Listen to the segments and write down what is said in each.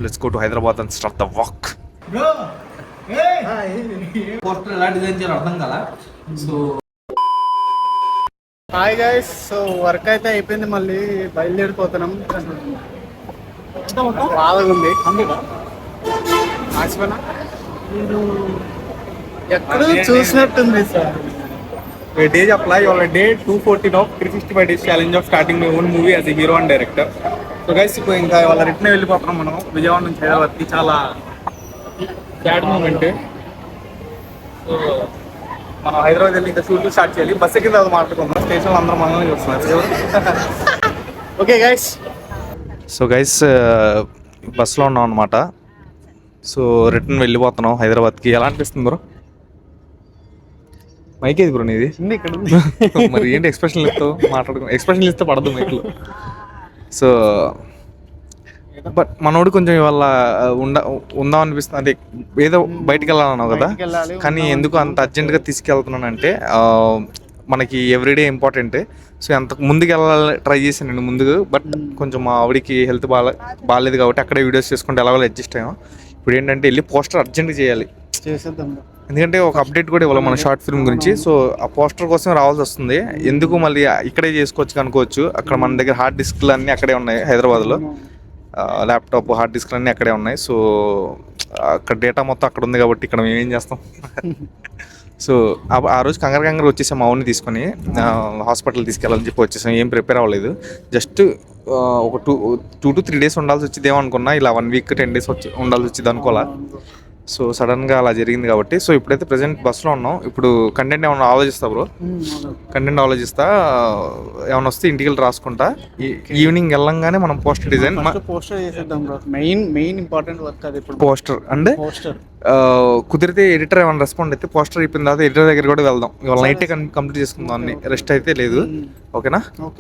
Let's go to Hyderabad and start the walk. Poster ఎలా design చేయాలో అర్థం కదా. So hi guys, so work అయితే అయిపోయింది, మళ్ళీ బయలుదేరిపోతున్నాం. బాగా ఉంది ఆసిపోయినా ఎక్కడ చూసినట్టుంది సార్. డే చెప్పలా, ఇవాళ day 214 of 365 days challenge of starting my own movie as a hero and director. So guys ఇప్పుడు ఇంకా ఇవాళ రిటర్న్ వెళ్ళిపోతున్నాం మనం విజయవాడ నుంచి హైదరాబాద్కి. చాలా సాడ్ మూమెంట్. సో మనం హైదరాబాద్ వెళ్ళి ఇంకా షూట్ స్టార్ట్ చేయాలి. బస్ ఎక్కిన తర్వాత మాట్లాడుకుందాం. స్టేషన్లో అందరూ మనల్ని చూస్తున్నారు. Okay guys. సో గైస్ బస్సులో ఉన్నాం అనమాట. సో రిటర్న్ వెళ్ళిపోతున్నాం హైదరాబాద్కి. ఎలా అనిపిస్తుంది బ్రో? మైక్ ఏది బ్రో నీది? ఇక్కడ మరి ఏంటి ఎక్స్ప్రెషన్ ఇస్తావు? ఎక్స్ప్రెషన్ ఇస్తే పడదు మైక్లో. సో బట్ మనోడు కొంచెం ఇవాళ ఉందాం అనిపిస్తుంది. అంటే ఏదో బయటికి వెళ్ళాలన్నావు కదా, కానీ ఎందుకు అంత అర్జెంటుగా తీసుకెళ్తున్నానంటే మనకి ఎవ్రీడే ఇంపార్టెంట్. సో ఎంత ముందుకు వెళ్ళాలి ట్రై చేశాను నేను ముందుకు, బట్ కొంచెం మా ఆవిడికి హెల్త్ బాగాలేదు కాబట్టి అక్కడే వీడియోస్ చేసుకుంటే ఎలాగో అడ్జస్ట్ అయ్యాం. ఇప్పుడు ఏంటంటే వెళ్ళి పోస్టర్ అర్జెంట్గా చేయాలి, ఎందుకంటే ఒక అప్డేట్ కూడా ఇవ్వాలి మన షార్ట్ ఫిల్మ్ గురించి. సో ఆ పోస్టర్ కోసం రావాల్సి వస్తుంది. ఎందుకు మళ్ళీ ఇక్కడే చేసుకోవచ్చు అనుకోవచ్చు. అక్కడ మన దగ్గర హార్డ్ డిస్క్లు అన్నీ అక్కడే ఉన్నాయి హైదరాబాద్లో. ల్యాప్టాప్ హార్డ్ డిస్క్లు అన్నీ అక్కడే ఉన్నాయి. సో అక్కడ డేటా మొత్తం అక్కడ ఉంది కాబట్టి ఇక్కడ మేము ఏం చేస్తాం. సో ఆ రోజు కంగారు వచ్చేసాం మా ఊరిని తీసుకొని హాస్పిటల్ తీసుకెళ్ళాలని చెప్పి వచ్చేసాం. ఏం ప్రిపేర్ అవ్వలేదు. జస్ట్ ఒక 2 to 3 days ఉండాల్సి వచ్చింది ఏమనుకున్నా, ఇలా 1 week 10 days ఉండాల్సి వచ్చింది అనుకోవాలా. సో సడన్గా అలా జరిగింది కాబట్టి. సో ఇప్పుడైతే ప్రజెంట్ బస్సులో ఉన్నాం. ఇప్పుడు కంటెంట్ ఏమన్నా ఆలోచిస్తా బ్రో, కంటెంట్ ఆలోచిస్తా. ఏమైనా వస్తే ఇంటికి వెళ్ళి రాసుకుంటా. ఈవినింగ్ వెళ్ళంగానే మనం పోస్టర్ డిజైన్ పోస్టర్ చేసేద్దాం బ్రో. మెయిన్ ఇంపార్టెంట్ వర్క్ అది ఇప్పుడు పోస్టర్. అంటే కుదిరితే ఎడిటర్ ఏమైనా రెస్పాండ్ అయితే పోస్టర్ అయిపోయిన తర్వాత ఎడిటర్ దగ్గర కూడా వెళ్దాం. ఇవాళ నైటే కంప్లీట్ చేసుకుందాం అన్ని, రెస్ట్ అయితే లేదు. ఓకేనా?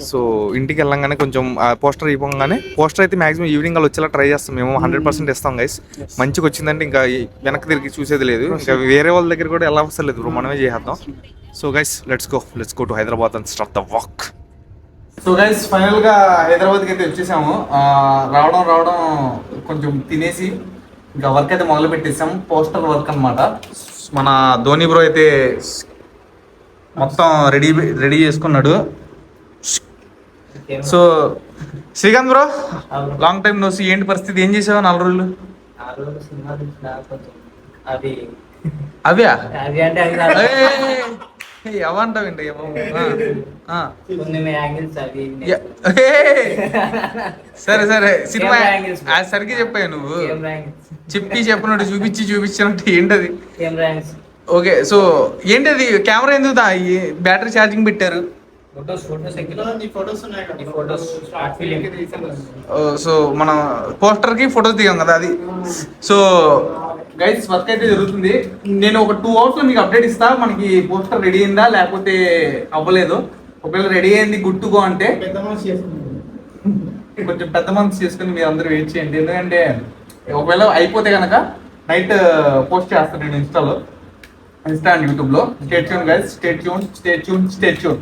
సో ఇంటికి వెళ్ళంగానే కొంచెం పోస్టర్ అయిపోగానే, పోస్టర్ అయితే మాక్సిమం ఈవినింగ్ వాళ్ళు వచ్చేలా ట్రై చేస్తాం. మేము 100% ఇస్తాం గైస్. మంచిగా వచ్చిందంటే ఇంకా వెనక్కి తిరిగి చూసేది లేదు. ఇంకా వేరే వాళ్ళ దగ్గర కూడా ఎలా వస్తలేదు బ్రో, మనమే చేసేద్దాం. So guys let's go to Hyderabad and start the walk. So guys ఫైనల్గా హైదరాబాద్కి అయితే వచ్చేసాము. రావడం కొంచెం తినేసి ఇంకా వర్క్ అయితే మొదలు పెట్టేసాం. పోస్టర్ వర్క్ అనమాట. మన ధోని బ్రో అయితే మొత్తం రెడీ చేసుకున్నాడు. So Srikanth bro, long time no see. ఏంటి పరిస్థితి? ఏం చేసావు 4 రోజులు? అవ్యా ఎవంటావండి? సరే సినిమా సరిగ్గా చెప్పావు నువ్వు. చెప్పినట్టు చూపించినట్టు ఏంటది? ఓకే. సో ఏంటది? కెమెరా ఎందుకు బ్యాటరీ ఛార్జింగ్ పెట్టారు? సో మనం పోస్టర్ కి ఫొటోస్ దిగాం కదా అది. సో గైస్ వర్క్ అయితే జరుగుతుంది. నేను ఒక 2 hours లో మీకు అప్డేట్ ఇస్తా. మనకి పోస్టర్ రెడీ అయిందా లేకపోతే అవ్వలేదు. ఒకవేళ రెడీ అయింది గుర్తుకో అంటే కొంచెం పెద్ద మనసు చేసుకుని మీరు అందరూ వెయిట్ చేయండి. ఎందుకంటే ఒకవేళ అయిపోతే కనుక నైట్ పోస్ట్ చేస్తాను నేను ఇన్స్టా అండ్ యూట్యూబ్లో. Stay tune guys, stay tune.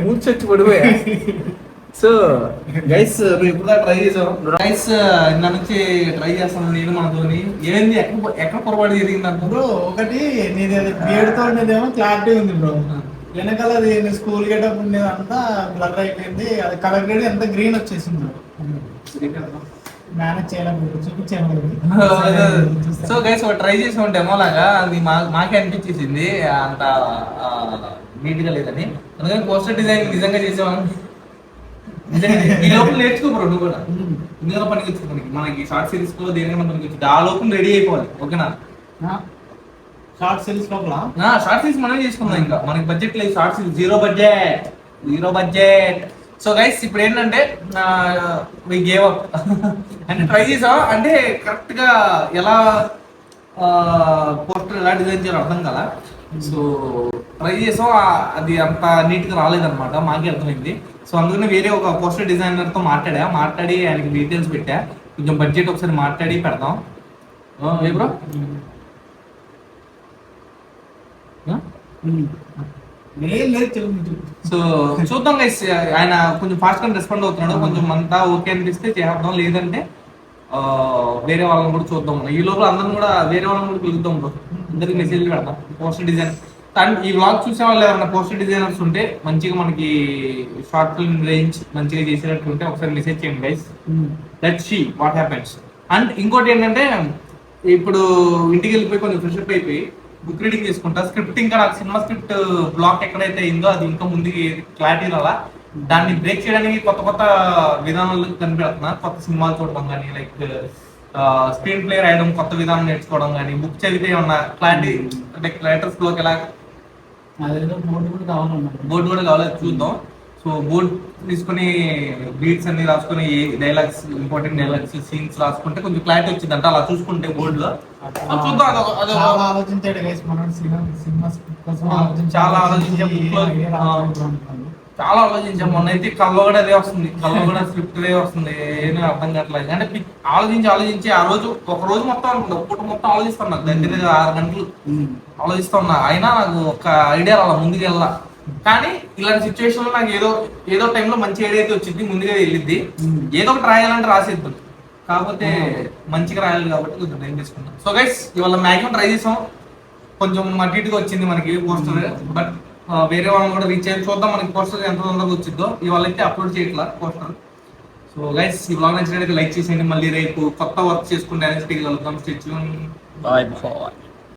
మూర్చొచ్చి పడిపోయా. సో గైస్ ఇప్పుడు ట్రై చేసాం. గైస్ నా నుంచి ట్రై చేస్తాను నేను మనతోని. ఏంది ఎక్కడ పొరపాటు జరిగింది అనుకో. ఒకటి నీది బియర్డ్తో ఉండేదేమో క్లారిటీ ఉంది బ్రో. వెనకాల అది స్కూల్ గెటప్ ఉండేది అంతా బ్లర్ అయిపోయింది. అది కలర్ గ్రేడ్ ఎంత గ్రీన్ వచ్చేసింది. మేనేజ్ చేయలేదు, చూపించాను. సో గైస్ ట్రై చేసి ఉంటే లాగా అది మాకే అనిపించేసింది అంత నీట్ గా లేదని. అందుకని పోస్టర్ డిజైన్ నిజంగా చేసేవాళ్ళం. ఈ లోపల నేర్చుకో బ్రో, నువ్వు కూడా ఇందులో పనికి వచ్చి మనకి షార్ట్ సిరీస్ లో దేనికైనా పనికి వచ్చింది. ఆ లోపల రెడీ అయిపోవాలి. ఓకేనా? షార్ట్ సిరీస్ లోపల షార్ట్ సిరీస్ మనం చేసుకుందాం. ఇంకా మనకి బడ్జెట్ లేదు. Short series zero budget. So guys ఇప్పుడు ఏంటంటే వి గేవ్ అప్ అంటే ట్రై చేసాం. అంటే కరెక్ట్ గా ఎలా పోస్టర్ ఎలా డిజైన్ చేయాలో అర్థం కదా. సో ట్రై చేసాం, అది అంత నీట్ గా రాలేదన్నమాట, మాకే అర్థమైంది. సో అందుకని వేరే ఒక పోస్టర్ డిజైనర్ తో మాట్లాడి ఆయనకి డీటెయిల్స్ పెట్టా. కొంచెం బడ్జెట్ ఒకసారి మాట్లాడి పెడదాం. ఏ బ్రో లేదు లేదు చెప్పు. సో చూద్దాం గైస్, ఆయన కొంచెం ఫాస్ట్ గా రెస్పాండ్ అవుతున్నాడు. కొంచెం అంతా ఓకే అనిపిస్తే చేద్దాం, లేదంటే వేరే వాళ్ళని కూడా చూద్దాం. ఈ లోపల అందరం కూడా వేరే వాళ్ళని కూడా పిలుద్దాం బ్రో, అందరికి మెసేజ్ పెడతాం. పోస్టర్ డిజైన్ అండ్ ఈ వ్లాగ్ చూసే వాళ్ళు ఎవరైనా పోస్టర్ డిజైనర్స్ ఉంటే మంచిగా మనకి షార్ట్ ఫిల్మ్ రేంజ్ మంచిగా చేసినట్టు ఉంటే ఒకసారి మెసేజ్ చేయండి guys. Let's see what happens. And ఇంకోటి ఏంటంటే, ఇప్పుడు ఇంటికి వెళ్ళిపోయి కొంచెం ఫ్రెష్ అప్ అయిపోయి బుక్ రీడింగ్ చేసుకుంటా. స్క్రిప్ట్ ఇంకా నాకు సినిమా స్క్రిప్ట్ బ్లాక్ ఎక్కడైతే అయిందో అది ఇంకా ముందుకి క్లారిటీ రాలా. దాన్ని బ్రేక్ చేయడానికి కొత్త కొత్త విధానాలు కనిపెడుతున్నా. కొత్త సినిమాలు చూడడం కానీ, లైక్ స్క్రీన్ ప్లే రాయడం, కొత్త విధానం నేర్చుకోవడం కానీ, బుక్ చదివితే ఉన్న క్లారిటీ అంటే రైటర్స్ ఫ్లోకి ఎలా అదేదో బోర్డు కూడా కావాలన్నారు. బోర్డు కూడా కావాలి, చూద్దాం. సో బోర్డు తీసుకుని బీట్స్ అన్ని రాసుకుని డైలాగ్స్, ఇంపార్టెంట్ డైలాగ్స్, సీన్స్ రాసుకుంటే కొంచెం క్లారిటీ వచ్చింది అంటే అలా చూసుకుంటే బోర్డులో చూద్దాం. చాలా ఆలోచించాడు గైస్ మనోడు సినిమా స్క్రిప్ట్ కోసం చాలా ఆలోచించే book లో, చాలా ఆలోచించాం. మొన్న అయితే కల్లో కూడా అదే వస్తుంది, కల్లో కూడా స్క్రిప్ట్ అదే వస్తుంది. ఏమీ అర్థం కావట్లేదు. అంటే ఆలోచించి ఆ రోజు ఒక రోజు మొత్తం పూట మొత్తం ఆలోచిస్తున్నా, దగ్గర 6 గంటలు ఆలోచిస్తున్నా. అయినా నాకు ఒక ఐడియా రాలా, ముందుకు వెళ్ళా. కానీ ఇలాంటి సిచ్యువేషన్ లో నాకు ఏదో టైంలో మంచి ఐడియా అయితే వచ్చింది, ముందుగా వెళ్ళిద్ది. ఏదో ఒకటి రాయాలంటే రాసేద్దాం, కాకపోతే మంచిగా రాయాలి కాబట్టి కొంచెం టైం తీసుకున్నాం. సో గైస్ ఇవాళ మ్యాక్సిమం ట్రై చేసాం. కొంచెం అటు ఇటుగా వచ్చింది మనకి పోస్టర్, బట్ వేరే వాళ్ళని కూడా రీచ్ అయ్యి చూద్దాం మనకి పోస్టర్ ఎంత తొందరగా వచ్చిందో. ఇవాళ అయితే అప్లోడ్ చేయట్లా పోస్టర్. సో గైస్ ఈ బ్లాగ్ నచ్చినట్లయితే లైక్ చేసేయండి. మళ్ళీ రేపు కొత్త వర్క్ చేసుకుంటే వెళ్తాం. Stitch Bye.